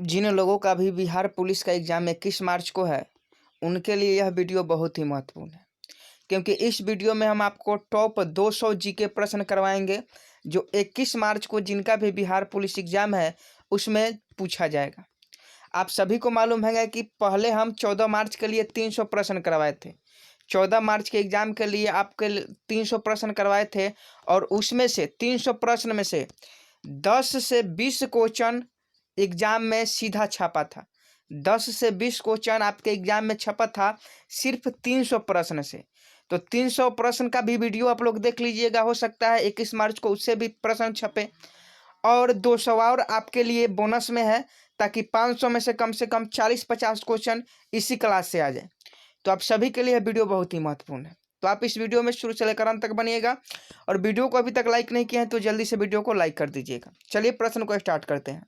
जिन लोगों का भी बिहार पुलिस का एग्ज़ाम 21 मार्च को है, उनके लिए यह वीडियो बहुत ही महत्वपूर्ण है, क्योंकि इस वीडियो में हम आपको टॉप 200 जीके प्रश्न करवाएंगे, जो 21 मार्च को जिनका भी बिहार पुलिस एग्ज़ाम है, उसमें पूछा जाएगा। आप सभी को मालूम है कि पहले हम 14 मार्च के लिए 300 प्रश्न करवाए थे। 14 मार्च के एग्ज़ाम के लिए आपके 300 प्रश्न करवाए थे, और उसमें से 300 प्रश्न में से 10 से 20 क्वेश्चन एग्ज़ाम में सीधा छापा था। 10 से 20 क्वेश्चन आपके एग्ज़ाम में छपा था सिर्फ 300 प्रश्न से। तो 300 प्रश्न का भी वीडियो आप लोग देख लीजिएगा, हो सकता है 21 मार्च को उससे भी प्रश्न छपे। और 200 और आपके लिए बोनस में है, ताकि 500 में से कम 40-50 क्वेश्चन इसी क्लास से आ जाए। तो आप सभी के लिए वीडियो बहुत ही महत्वपूर्ण है। तो आप इस वीडियो में शुरू से लेकर अंत तक बनिएगा, और वीडियो को अभी तक लाइक नहीं किया है तो जल्दी से वीडियो को लाइक कर दीजिएगा। चलिए प्रश्न को स्टार्ट करते हैं।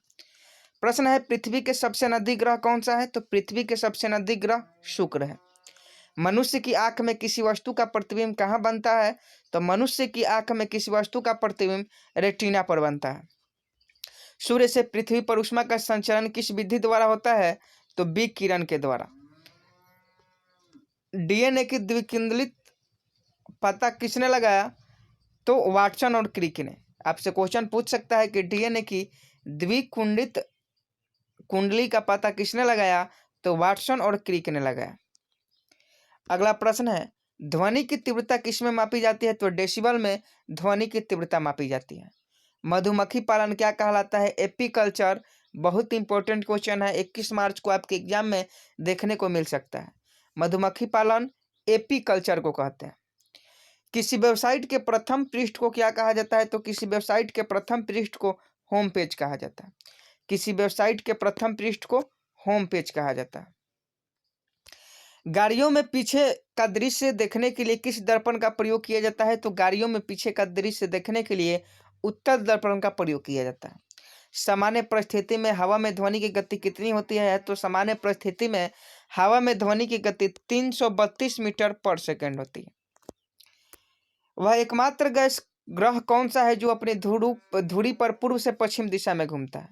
प्रश्न है, पृथ्वी के सबसे नजदीक ग्रह कौन सा है? तो पृथ्वी के सबसे नजदीक ग्रह शुक्र है। मनुष्य की आंख में किसी वस्तु का प्रतिबिंब कहाँ बनता है? तो मनुष्य की आंख में किसी वस्तु का प्रतिबिंब रेटिना पर बनता है। सूर्य से पृथ्वी पर ऊष्मा का संचरण किस विधि द्वारा होता है? तो विकिरण के द्वारा। डीएनए की द्विकुंडलित पता किसने लगाया? तो वाटसन और क्रिक ने। आपसे क्वेश्चन पूछ सकता है कि डीएनए की द्विकुंडित कुंडली का पता किसने लगाया? तो वाटसन और क्रिक ने लगाया। अगला प्रश्न है, ध्वनि की तीव्रता किसमें मापी जाती है? तो डेसिबल में ध्वनि की तीव्रता मापी जाती है। मधुमक्खी पालन क्या कहलाता है? एपीकल्चर। बहुत इंपॉर्टेंट क्वेश्चन है, 21 मार्च को आपके एग्जाम में देखने को मिल सकता है। मधुमक्खी पालन एपीकल्चर को कहते हैं। किसी वेबसाइट के प्रथम पृष्ठ को क्या कहा जाता है? तो किसी वेबसाइट के प्रथम पृष्ठ को होम पेज कहा जाता है। किसी वेबसाइट के प्रथम पृष्ठ को होम पेज कहा जाता है। गाड़ियों में पीछे का दृश्य देखने के लिए किस दर्पण का प्रयोग किया जाता है? तो गाड़ियों में पीछे का दृश्य देखने के लिए उत्तर दर्पण का प्रयोग किया जाता है। सामान्य परिस्थिति में हवा में ध्वनि की गति कितनी होती है? तो सामान्य परिस्थिति में हवा में ध्वनि की गति 332 मीटर पर सेकेंड होती है। वह एकमात्र गैस ग्रह कौन सा है जो अपनी धुरी पर पूर्व से पश्चिम दिशा में घूमता है?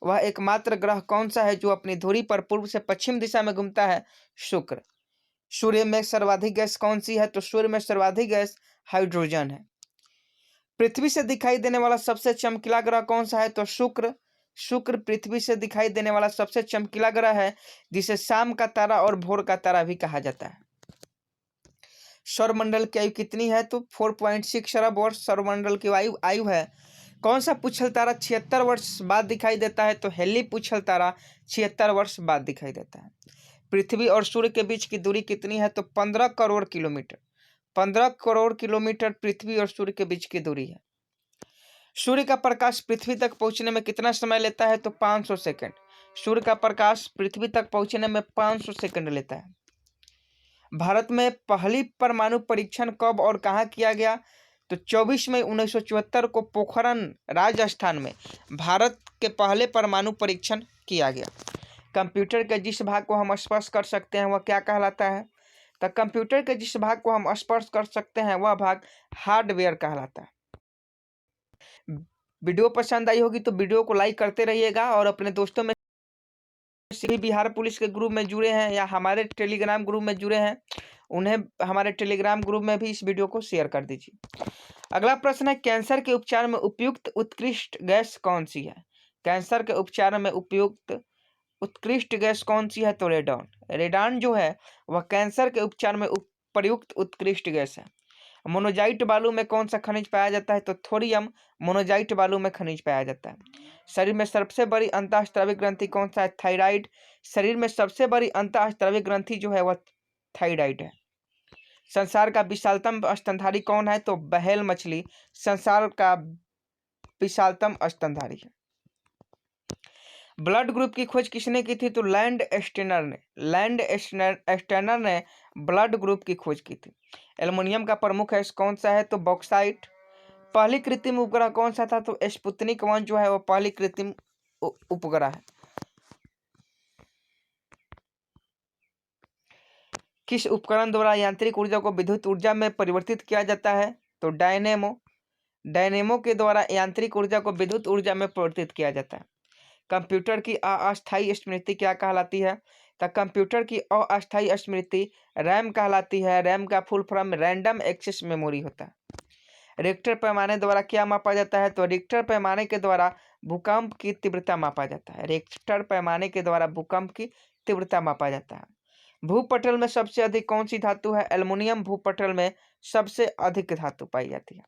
वह एकमात्र ग्रह कौन सा है जो अपनी धुरी पर पूर्व से पश्चिम दिशा में घूमता है? शुक्र। सूर्य में सर्वाधिक गैस कौन सी है? तो सूर्य में सर्वाधिक गैस हाइड्रोजन है। पृथ्वी से दिखाई देने वाला सबसे चमकीला ग्रह कौन सा है? तो शुक्र। शुक्र पृथ्वी से दिखाई देने वाला सबसे चमकीला ग्रह है, जिसे शाम का तारा और भोर का तारा भी कहा जाता है। सौरमंडल की आयु कितनी है? तो 4.6 अरब वर्ष सौरमंडल की आयु है। कौन सा पुच्छल तारा 76 वर्ष बाद दिखाई देता है? तो हेली पुच्छल तारा 76 वर्ष बाद दिखाई देता है। पृथ्वी और सूर्य के बीच की दूरी कितनी है? तो 15 करोड़ किलोमीटर। 15 करोड़ किलोमीटर पृथ्वी और सूर्य के बीच की दूरी है। सूर्य का प्रकाश पृथ्वी तक पहुंचने में कितना समय लेता है? तो 500 सेकंड। सूर्य का प्रकाश पृथ्वी तक पहुंचने में 500 सेकंड लेता है। भारत में पहली परमाणु परीक्षण कब और कहाँ किया गया? तो 24 मई 1974 को पोखरण राजस्थान में भारत के पहले परमाणु परीक्षण किया गया। कंप्यूटर के जिस भाग को हम स्पर्श कर सकते हैं वह क्या कहलाता है? तो कंप्यूटर के जिस भाग को हम स्पर्श कर सकते हैं वह भाग हार्डवेयर कहलाता है। वीडियो पसंद आई होगी तो वीडियो को लाइक करते रहिएगा, और अपने दोस्तों में सभी बिहार पुलिस के ग्रुप में जुड़े हैं या हमारे टेलीग्राम ग्रुप में जुड़े हैं, उन्हें हमारे टेलीग्राम ग्रुप में भी इस वीडियो को शेयर कर दीजिए। अगला प्रश्न है, कैंसर के उपचार में उपयुक्त उत्कृष्ट गैस कौन सी है? कैंसर के उपचार में उपयुक्त उत्कृष्ट गैस कौन सी है? तो रेडॉन। रेडॉन जो है वह कैंसर के उपचार में प्रयुक्त उत्कृष्ट गैस है। मोनोजाइट बालू में कौन सा खनिज पाया जाता है? तो थोरियम मोनोजाइट बालू में खनिज पाया जाता है। शरीर में सबसे बड़ी अंतःस्रावी ग्रंथि कौन सा है? थायराइड। शरीर में सबसे बड़ी अंतःस्रावी ग्रंथि जो है वह थायराइड है। संसार का विशालतम स्तनधारी कौन है? तो बहेल मछली संसार का विशालतम स्तनधारी है। ब्लड ग्रुप की खोज किसने की थी? तो लैंड स्टेनर ने। लैंड स्टेनर ने ब्लड ग्रुप की खोज की थी। एल्युमिनियम का प्रमुख है कौन सा है? तो बॉक्साइट। पहली कृत्रिम उपग्रह कौन सा था? तो स्पुतनिक 1 जो है वो पहली कृत्रिम उपग्रह है। किस उपकरण द्वारा यांत्रिक ऊर्जा को विद्युत ऊर्जा में परिवर्तित किया जाता है? तो डायनेमो। डायनेमो के द्वारा यांत्रिक ऊर्जा को विद्युत ऊर्जा में परिवर्तित किया जाता है। कंप्यूटर की अस्थायी स्मृति क्या कहलाती है? तो कंप्यूटर की अस्थायी स्मृति रैम कहलाती है। रैम का full form random access memory होता है। रिक्टर पैमाने द्वारा क्या मापा जाता है? तो रिक्टर पैमाने के द्वारा भूकंप की तीव्रता मापा जाता है। रिक्टर पैमाने के द्वारा भूकंप की तीव्रता मापा जाता है। भूपटल में सबसे अधिक कौन सी धातु है? एल्युमिनियम भूपटल में सबसे अधिक धातु पाई जाती है।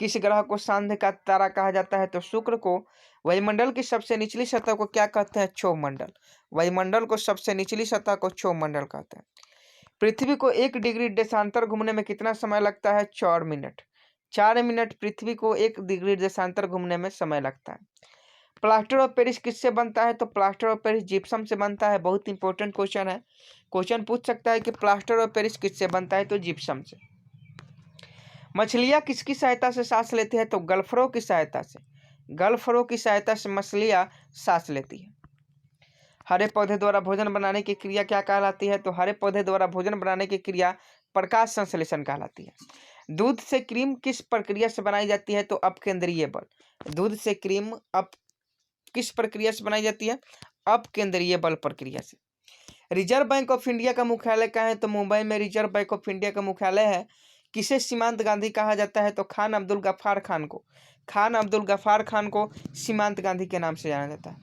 किस ग्रह को सांध्य का तारा कहा जाता है? तो शुक्र को। वायुमंडल की सबसे निचली सतह को क्या कहते हैं? क्षोभ मंडल। वायुमंडल को सबसे निचली सतह को क्षोभ मंडल कहते हैं। पृथ्वी को 1 डिग्री देशांतर घूमने में कितना समय लगता है? 4 मिनट। 4 मिनट पृथ्वी को 1 डिग्री देशांतर घूमने में समय लगता है। प्लास्टर ऑफ पेरिस किससे बनता है? तो प्लास्टर ऑफ पेरिस जिप्सम से बनता है। बहुत इंपॉर्टेंट क्वेश्चन है। क्वेश्चन पूछ सकता है कि प्लास्टर ऑफ पेरिस किससे बनता है? तो जिप्सम से। मछलियां किसकी सहायता से सांस लेती है? तो गल्फरों की सहायता से। गल्फरों की सहायता से मछलियां सांस लेती है। हरे पौधे द्वारा भोजन बनाने की क्रिया क्या कहलाती है? तो हरे पौधे द्वारा भोजन बनाने की क्रिया प्रकाश संश्लेषण कहलाती है। दूध से क्रीम किस प्रक्रिया से बनाई जाती है? तो अपकेंद्रीय बल। दूध से क्रीम किस प्रक्रिया से बनाई जाती है? अपकेंद्रीय बल प्रक्रिया से। रिजर्व बैंक ऑफ इंडिया का मुख्यालय कहाँ है? तो मुंबई में रिजर्व बैंक ऑफ इंडिया का मुख्यालय है। किसे सीमांत गांधी कहा जाता है? तो खान अब्दुल गफ्फार खान को। खान अब्दुल गफ्फार खान को सीमांत गांधी के नाम से जाना जाता है।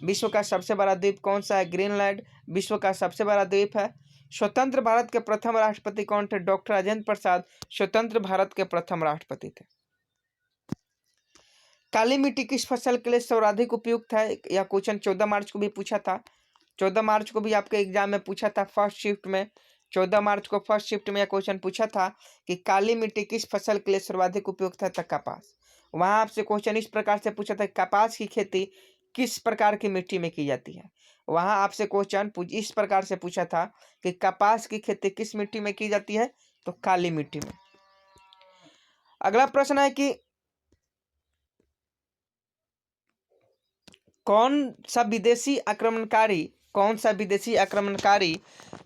विश्व का सबसे बड़ा द्वीप कौन सा है? ग्रीनलैंड विश्व का सबसे बड़ा द्वीप है। स्वतंत्र भारत के प्रथम राष्ट्रपति कौन थे? डॉक्टर राजेंद्र प्रसाद स्वतंत्र भारत के प्रथम राष्ट्रपति थे। काली मिट्टी किस फसल के लिए सर्वाधिक उपयुक्त है? यह क्वेश्चन 14 मार्च को भी पूछा था। 14 मार्च को भी आपके एग्जाम में पूछा था फर्स्ट शिफ्ट में। 14 मार्च को फर्स्ट शिफ्ट में यह क्वेश्चन पूछा था कि काली मिट्टी किस फसल के लिए सर्वाधिक उपयुक्त है? तो कपास। वहां आपसे क्वेश्चन इस प्रकार से पूछा था कपास की खेती किस प्रकार की मिट्टी में की जाती है? वहां आपसे क्वेश्चन इस प्रकार से पूछा था कि कपास की खेती किस मिट्टी में की जाती है? तो काली मिट्टी में। अगला प्रश्न है कि कौन सा विदेशी आक्रमणकारी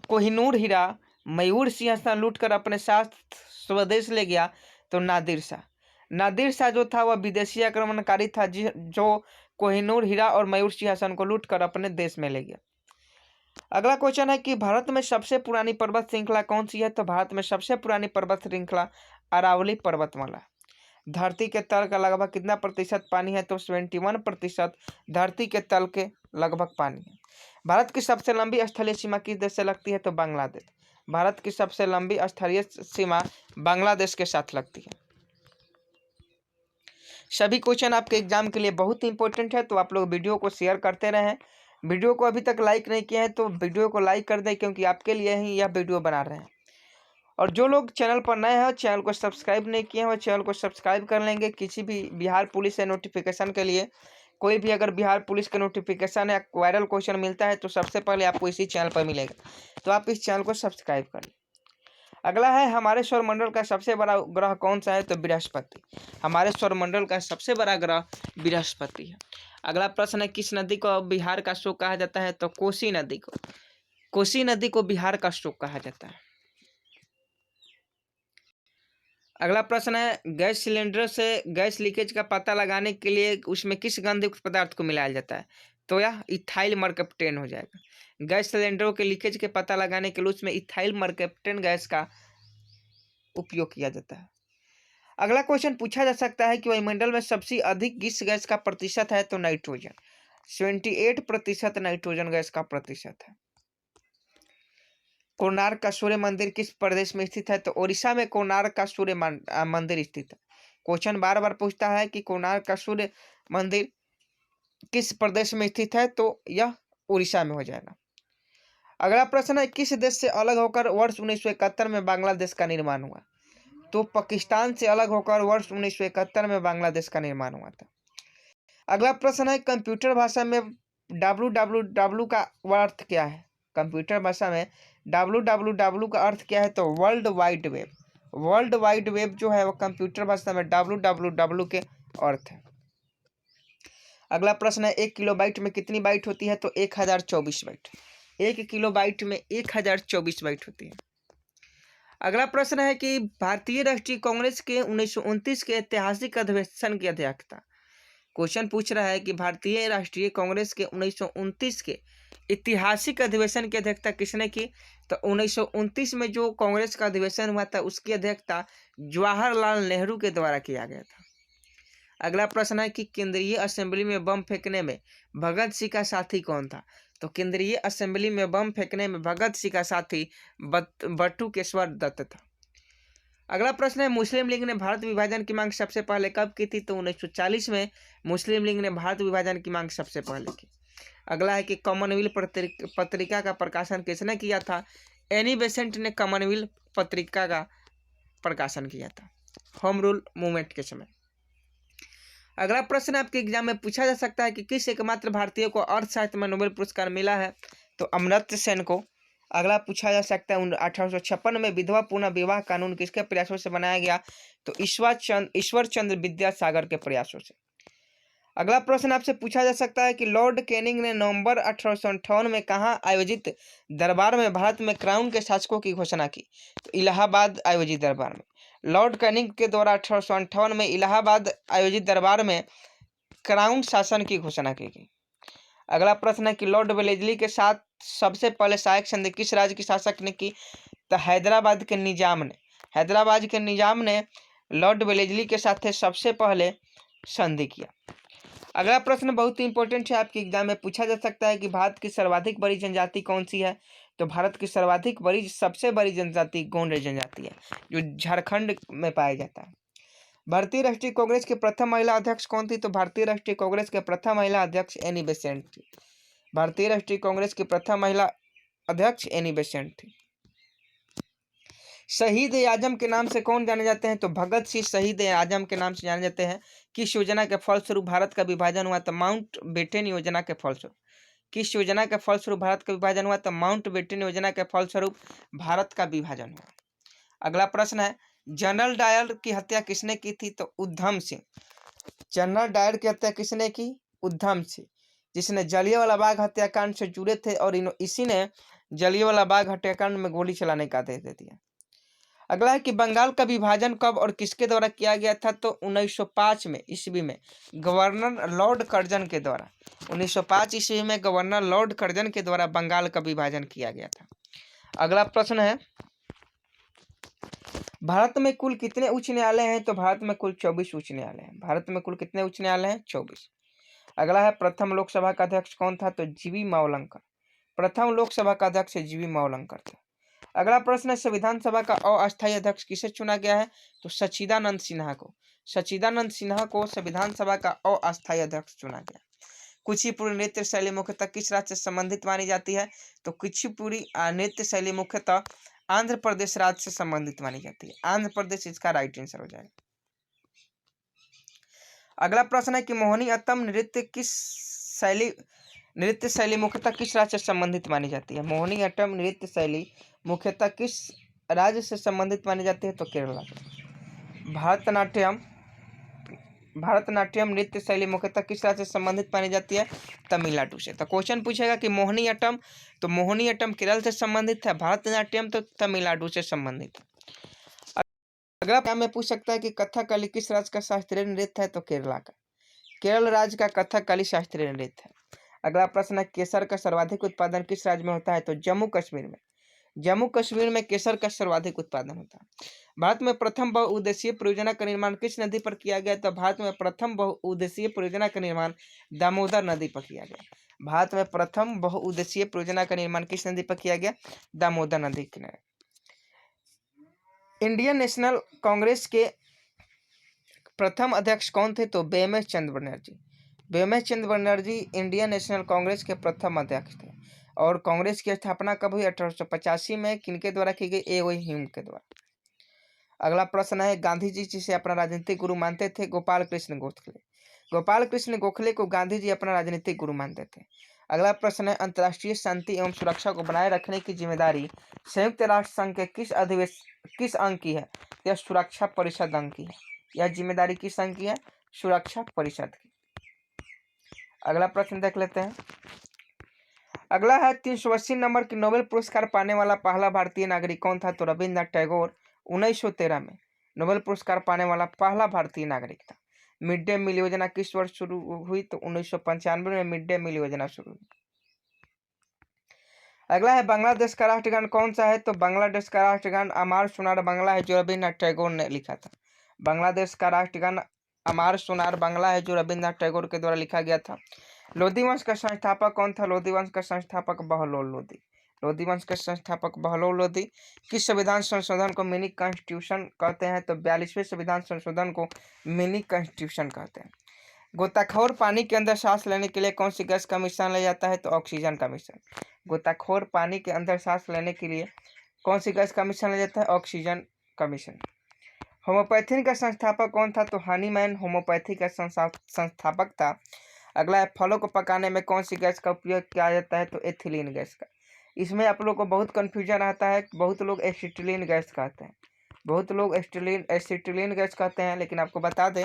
कोहिनूर हीरा मयूर सिंहासन लूटकर अपने साथ स्वदेश ले गया? तो नादिर शाह। नादिर शाह जो था वह विदेशी आक्रमणकारी था जो कोहिनूर हीरा और मयूर सिंहासन को लूटकर अपने देश में ले गया। अगला क्वेश्चन है कि भारत में सबसे पुरानी पर्वत श्रृंखला कौन सी है? तो भारत में सबसे पुरानी पर्वत श्रृंखला अरावली पर्वतमाला। धरती के तल का लगभग कितना प्रतिशत पानी है? तो 71% धरती के तल के लगभग पानी है। भारत की सबसे लंबी स्थलीय सीमा किस देश से लगती है? तो बांग्लादेश। भारत की सबसे लंबी स्थलीय सीमा बांग्लादेश के साथ लगती है। सभी क्वेश्चन आपके एग्जाम के लिए बहुत ही इंपॉर्टेंट है, तो आप लोग वीडियो को शेयर करते रहें। वीडियो को अभी तक लाइक नहीं किया है तो वीडियो को लाइक कर दें, क्योंकि आपके लिए ही यह वीडियो बना रहे हैं। और जो लोग चैनल पर नए हैं चैनल को सब्सक्राइब नहीं किए हैं वो चैनल को सब्सक्राइब कर लेंगे। किसी भी बिहार पुलिस से नोटिफिकेशन के लिए कोई भी अगर बिहार पुलिस का नोटिफिकेशन या वायरल क्वेश्चन मिलता है तो सबसे पहले आपको इसी चैनल पर मिलेगा, तो आप इस चैनल को सब्सक्राइब कर लें। अगला है हमारे सौरमंडल का सबसे बड़ा ग्रह कौन सा है? तो बृहस्पति। हमारे सौरमंडल का सबसे बड़ा ग्रह बृहस्पति है। अगला प्रश्न है किस नदी को बिहार का शोक कहा जाता है? तो कोसी नदी को। कोसी नदी को बिहार का शोक कहा जाता है। अगला प्रश्न है गैस सिलेंडर से गैस लीकेज का पता लगाने के लिए उसमें किस गंधयुक्त पदार्थ को मिलाया जाता है? तो यह इथाइल मरकप्टेन हो जाएगा। गैस सिलेंडरों के लीकेज के पता लगाने के लिए उसमें इथाइल मरकप्टेन गैस का उपयोग किया जाता है। अगला क्वेश्चन पूछा जा सकता है कि वायुमंडल में सबसे अधिक किस गैस का प्रतिशत है? तो नाइट्रोजन। 78% नाइट्रोजन गैस का प्रतिशत है। कोणार्क का सूर्य मंदिर किस प्रदेश में स्थित है? तो ओडिशा में कोणार्क का सूर्य मंदिर स्थित है। क्वेश्चन बार बार पूछता है कि कोणार्क का सूर्य मंदिर किस प्रदेश में स्थित है? तो यह उड़ीसा में हो जाएगा। अगला प्रश्न है किस देश से अलग होकर वर्ष 1971 में बांग्लादेश का निर्माण हुआ? तो पाकिस्तान से अलग होकर वर्ष 1971 में बांग्लादेश का निर्माण हुआ था। अगला प्रश्न है कंप्यूटर भाषा में www का अर्थ क्या है? कंप्यूटर भाषा में www का अर्थ क्या है? तो world wide web. World wide web जो है वो कंप्यूटर भाषा में www के अर्थ है। अगला प्रश्न है 1 किलोबाइट में कितनी बाइट होती है? तो 1024 बाइट। 1 किलोबाइट में 1024 बाइट होती है। अगला प्रश्न है कि भारतीय राष्ट्रीय कांग्रेस के 1929 के ऐतिहासिक अधिवेशन की अध्यक्षता क्वेश्चन पूछ रहा है कि भारतीय राष्ट्रीय कांग्रेस के 1929 के ऐतिहासिक अधिवेशन की अध्यक्षता किसने की? तो 1929 में जो कांग्रेस का अधिवेशन हुआ था उसकी अध्यक्षता जवाहरलाल नेहरू के द्वारा किया गया था। अगला प्रश्न है कि केंद्रीय असेंबली में बम फेंकने में भगत सिंह का साथी कौन था? तो केंद्रीय असेंबली में बम फेंकने में भगत सिंह का साथी बटुकेश्वर दत्त था। अगला प्रश्न है मुस्लिम लीग ने भारत विभाजन की मांग सबसे पहले कब की थी? तो 1940 में मुस्लिम लीग ने भारत विभाजन की मांग सबसे पहले की। अगला है कि कॉमनवेल्थ पत्रिका का प्रकाशन किसने किया था? एनी बेसेंट ने कॉमनवेल्थ पत्रिका का प्रकाशन किया था होम रूल मूवमेंट के समय। अगला प्रश्न आपके एग्जाम में पूछा जा सकता है कि किस एकमात्र भारतीय को अर्थशास्त्र में नोबेल पुरस्कार मिला है? तो अमर्त्य सेन को। अगला पूछा जा सकता है 1856 में विधवा पुनः विवाह कानून किसके प्रयासों से बनाया गया? तो ईश्वर चंद्र विद्यासागर के प्रयासों से। अगला प्रश्न आपसे पूछा जा सकता है कि लॉर्ड कैनिंग ने नवंबर 1858 में कहाँ आयोजित दरबार में भारत में क्राउन के शासकों की घोषणा की? तो इलाहाबाद आयोजित दरबार में लॉर्ड कैनिंग के द्वारा 1858 में इलाहाबाद आयोजित दरबार में क्राउन शासन की घोषणा की गई। अगला प्रश्न है कि लॉर्ड वेलेस्ली के साथ सबसे पहले सहायक संधि किस राज्य के शासक ने की? तो हैदराबाद के निजाम ने लॉर्ड वेलेस्ली के साथ सबसे पहले संधि किया। अगला प्रश्न बहुत ही इंपॉर्टेंट है, आपके एग्जाम में पूछा जा सकता है कि भारत की सर्वाधिक बड़ी जनजाति कौन सी है? तो भारत की सबसे बड़ी जनजाति गोंड जनजाति है, जो झारखंड में पाया जाता है। भारतीय राष्ट्रीय कांग्रेस के प्रथम महिला अध्यक्ष कौन थी? तो भारतीय राष्ट्रीय कांग्रेस के प्रथम महिला अध्यक्ष एनी बेसेंट थी। भारतीय राष्ट्रीय कांग्रेस की प्रथम महिला अध्यक्ष एनी बेसेंट थी। शहीद ए आजम के नाम से कौन जाने जाते हैं? तो भगत सिंह शहीद ए आजम के नाम से जाने जाते हैं। किस योजना के फलस्वरूप भारत का विभाजन हुआ? तो माउंट बेटन योजना के फलस्वरूप। किस योजना के फलस्वरूप भारत का विभाजन हुआ? तो माउंट बेटन योजना के फलस्वरूप भारत का विभाजन हुआ। अगला प्रश्न है जनरल डायर की हत्या किसने की थी? तो उधम सिंह। जनरल डायर की हत्या किसने की? उधम सिंह, जिसने जलियांवाला बाग हत्याकांड से जुड़े थे और इसी ने जलियांवाला बाग हत्याकांड में गोली चलाने का आदेश दे दिया। अगला है कि बंगाल का विभाजन कब और किसके द्वारा किया गया था? तो 1905 में ईस्वी में गवर्नर लॉर्ड कर्जन के द्वारा। 1905 ईस्वी में गवर्नर लॉर्ड कर्जन के द्वारा बंगाल का विभाजन किया गया था। अगला प्रश्न है भारत में कुल कितने उच्च न्यायालय हैं? तो भारत में कुल 24 उच्च न्यायालय हैं। भारत में कुल कितने उच्च न्यायालय हैं? 24। अगला है प्रथम लोकसभा का अध्यक्ष कौन था? तो जीवी मावलंकर। प्रथम लोकसभा का अध्यक्ष जीवी मावलंकर था। अगला प्रश्न है संविधान सभा का अस्थायी अध्यक्ष किसे चुना गया है? तो सच्चिदानंद सिन्हा को। सच्चिदानंद सिन्हा को संविधान सभा का अस्थायी अध्यक्ष चुना गया। कुचिपुड़ी नृत्य शैली मुख्यतः किस राज्य से संबंधित मानी जाती है? तो कुचिपुड़ी नृत्य शैली मुख्यतः आंध्र प्रदेश राज्य से संबंधित मानी जाती है। आंध्र प्रदेश इसका राइट आंसर हो जाएगा। अगला प्रश्न है कि मोहिनी अट्टम नृत्य शैली मुख्यतः किस राज्य से संबंधित मानी जाती है? मोहिनी अट्टम नृत्य शैली मुख्यतः किस राज्य से संबंधित मानी जाती है? तो केरला से। भारतनाट्यम नृत्य शैली मुख्यतः किस राज्य से संबंधित मानी जाती है? तमिलनाडु से। तो क्वेश्चन पूछेगा कि मोहिनी अट्टम, तो मोहिनी अट्टम केरल से संबंधित है, भारतनाट्यम तो तमिलनाडु से संबंधित है। अगला क्या में पूछ सकता है कि कथकली किस राज्य का शास्त्रीय नृत्य है? तो केरला का। केरल राज्य का कथकली शास्त्रीय नृत्य है। अगला प्रश्न है केसर का सर्वाधिक उत्पादन किस राज्य में होता है? तो जम्मू कश्मीर में। जम्मू कश्मीर में केसर का सर्वाधिक उत्पादन होता है। भारत में प्रथम बहुउद्देशीय परियोजना का निर्माण किस नदी पर किया गया? तो भारत में प्रथम बहुउद्देशीय परियोजना का निर्माण दामोदर नदी पर किया गया। भारत में प्रथम बहुउद्देशीय परियोजना का निर्माण किस नदी पर किया गया? दामोदर नदी किनारे। इंडियन नेशनल कांग्रेस के प्रथम अध्यक्ष कौन थे? तो बेमस चंद्र बनर्जी। बेमस चंद्र बनर्जी इंडियन नेशनल कांग्रेस के प्रथम अध्यक्ष थे। और कांग्रेस की स्थापना कब हुई? 1885 में। किनके द्वारा की गई? ए.ओ. ह्यूम के द्वारा। अगला प्रश्न है गांधी जी जिसे अपना राजनीतिक गुरु मानते थे? गोपाल कृष्ण गोखले। गोपाल कृष्ण गोखले को गांधी जी अपना राजनीतिक गुरु मानते थे। अगला प्रश्न है अंतर्राष्ट्रीय शांति एवं सुरक्षा को बनाए रखने की जिम्मेदारी संयुक्त राष्ट्र संघ के किस अंग की है? यह सुरक्षा परिषद अंग की है। यह जिम्मेदारी किस अंग की है? सुरक्षा परिषद की। अगला प्रश्न देख लेते हैं। अगला है 380 नंबर की नोबेल पुरस्कार पाने वाला पहला भारतीय नागरिक कौन था? तो रविन्द्रनाथ टैगोर 1913 में नोबेल पुरस्कार पाने वाला पहला भारतीय नागरिक था। मिड डे मील योजना किस वर्ष शुरू हुई? तो 1995 में मिड डे मील योजना शुरू हुई। अगला है बांग्लादेश का राष्ट्रगान कौन सा है? तो बांग्लादेश का राष्ट्रगान अमार सोनार बांग्ला है, जो रविन्द्रनाथ टैगोर ने लिखा था। बांग्लादेश का राष्ट्रगान अमार सोनार बांग्ला है, जो रविन्द्रनाथ टैगोर के द्वारा लिखा गया था। लोधी वंश का संस्थापक कौन था? लोधी वंश का संस्थापक बहलोल लोधी। लोधी वंश के संस्थापक बहलोल लोधी। किस संविधान संशोधन को मिनी कॉन्स्टिट्यूशन कहते हैं? तो 42वें संविधान संशोधन को मिनी कॉन्स्टिट्यूशन कहते हैं। गोताखोर पानी के अंदर सांस लेने के लिए कौन सी गैस का मिश्रण लिया जाता है? तो ऑक्सीजन का मिश्रण। गोताखोर पानी के अंदर सांस लेने के लिए कौन सी गैस का मिश्रण लिया जाता है? ऑक्सीजन का मिश्रण। होम्योपैथी का संस्थापक कौन था? तो हनीमैन होम्योपैथी का संस्थापक था। अगला है फलों को पकाने में कौन सी गैस का उपयोग किया जाता है? तो एथिलीन गैस का। इसमें आप लोग को बहुत कन्फ्यूजन आता है, बहुत लोग एसिटिलीन गैस कहते हैं, बहुत लोग एसिटिलीन गैस कहते हैं, लेकिन आपको बता दें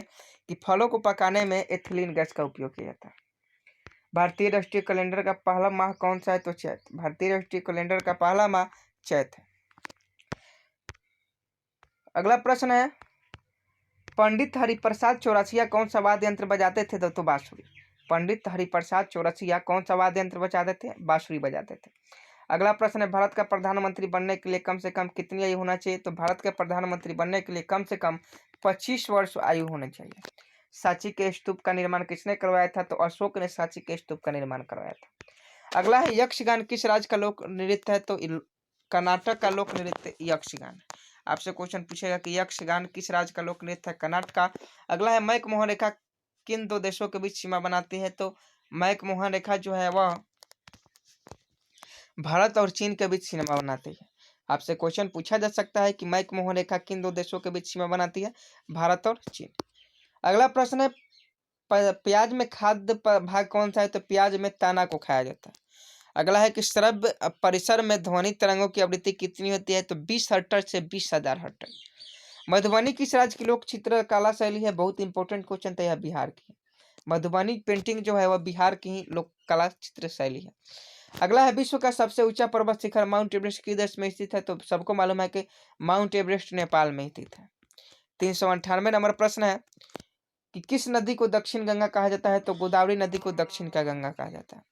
कि फलों को पकाने में एथिलीन गैस का उपयोग किया जाता है। भारतीय राष्ट्रीय कैलेंडर का पहला माह कौन सा है? तो चैत। भारतीय राष्ट्रीय कैलेंडर का पहला माह चैत है। अगला प्रश्न है पंडित हरिप्रसाद चौरसिया कौन सा वाद्य यंत्र बजाते थे? तो बांसुरी। पंडित हरिप्रसाद चौरसिया कौन सा वाद्य यंत्र बजाते थे? बांसुरी बजाते थे। अगला प्रश्न है भारत का प्रधानमंत्री बनने के लिए कम से कम कितनी आयु होना चाहिए? तो भारत के प्रधानमंत्री बनने के लिए कम से कम 25 वर्ष आयु होनी चाहिए। सांची के स्तूप का निर्माण किसने करवाया था? तो अशोक ने सांची के स्तूप का निर्माण करवाया था। अगला है यक्षगान किस राज्य का लोक नृत्य है? तो कर्नाटक का लोक नृत्य यक्षगान। आपसे क्वेश्चन पूछेगा कि यक्षगान किस राज्य का लोक नृत्य है? कर्नाटक का। अगला है मैक मोहन रेखा किन दो देशों के बीच सीमा बनाती है? तो मैक मोहन रेखा जो है वह भारत और चीन के बीच सीमा बनाती है। आपसे क्वेश्चन पूछा जा सकता है कि मैक मोहन रेखा किन दो देशों के बीच सीमा बनाती है? भारत और चीन। अगला प्रश्न है प्याज में खाद्य भाग कौन सा है? तो प्याज में तना को खाया जाता है। अगला है कि श्रव्य परिसर में ध्वनि तरंगों की आवृत्ति कितनी होती है? तो 20 हर्ट्ज से 20,000 हर्ट्ज। मधुबनी किस राज्य की लोक चित्र कला शैली है? बहुत इंपॉर्टेंट क्वेश्चन था, यह बिहार की। मधुबनी पेंटिंग जो है वह बिहार की ही लोक कला चित्र शैली है। अगला है विश्व का सबसे ऊंचा पर्वत शिखर माउंट एवरेस्ट किस देश में स्थित है? तो सबको मालूम है कि माउंट एवरेस्ट नेपाल में स्थित है। 398 नंबर प्रश्न है कि किस नदी को दक्षिण गंगा कहा जाता है? तो गोदावरी नदी को दक्षिण का गंगा कहा जाता है।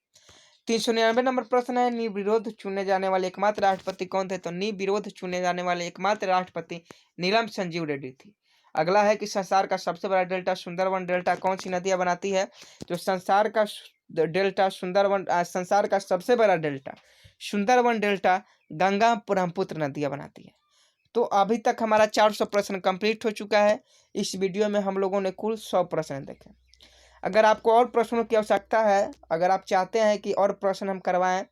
399 नंबर प्रश्न है निर्विरोध चुने जाने वाले एकमात्र राष्ट्रपति कौन थे? तो निर्विरोध चुने जाने वाले एकमात्र राष्ट्रपति नीलम संजीव रेड्डी थी। अगला है कि संसार का सबसे बड़ा डेल्टा सुंदरवन डेल्टा कौन सी नदियां बनाती है? जो संसार का डेल्टा सुंदरवन संसार का सबसे बड़ा डेल्टा सुंदरवन डेल्टा गंगा ब्रह्मपुत्र नदियां बनाती है। तो अभी तक हमारा 400 प्रश्न कंप्लीट हो चुका है। इस वीडियो में हम लोगों ने कुल 100 प्रश्न देखे। अगर आपको और प्रश्नों की आवश्यकता है, अगर आप चाहते हैं कि और प्रश्न हम करवाएं,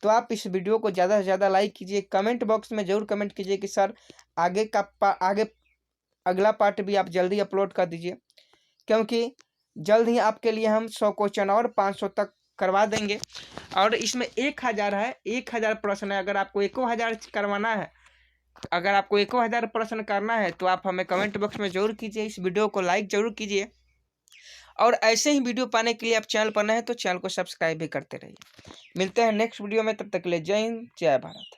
तो आप इस वीडियो को ज़्यादा से ज़्यादा लाइक कीजिए। कमेंट बॉक्स में ज़रूर कमेंट कीजिए कि सर आगे अगला पार्ट भी आप जल्दी अपलोड कर दीजिए, क्योंकि जल्द ही आपके लिए हम 100 क्वेश्चन और 500 तक करवा देंगे। और इसमें 1000 है, 1000 प्रश्न है। अगर आपको 1000 करवाना है, अगर आपको 1000 प्रश्न करना है, तो आप हमें कमेंट बॉक्स में जरूर कीजिए। इस वीडियो को लाइक जरूर कीजिए, और ऐसे ही वीडियो पाने के लिए आप चैनल पर नए हैं तो चैनल को सब्सक्राइब भी करते रहिए। मिलते हैं नेक्स्ट वीडियो में, तब तक के लिए जय हिंद जय भारत।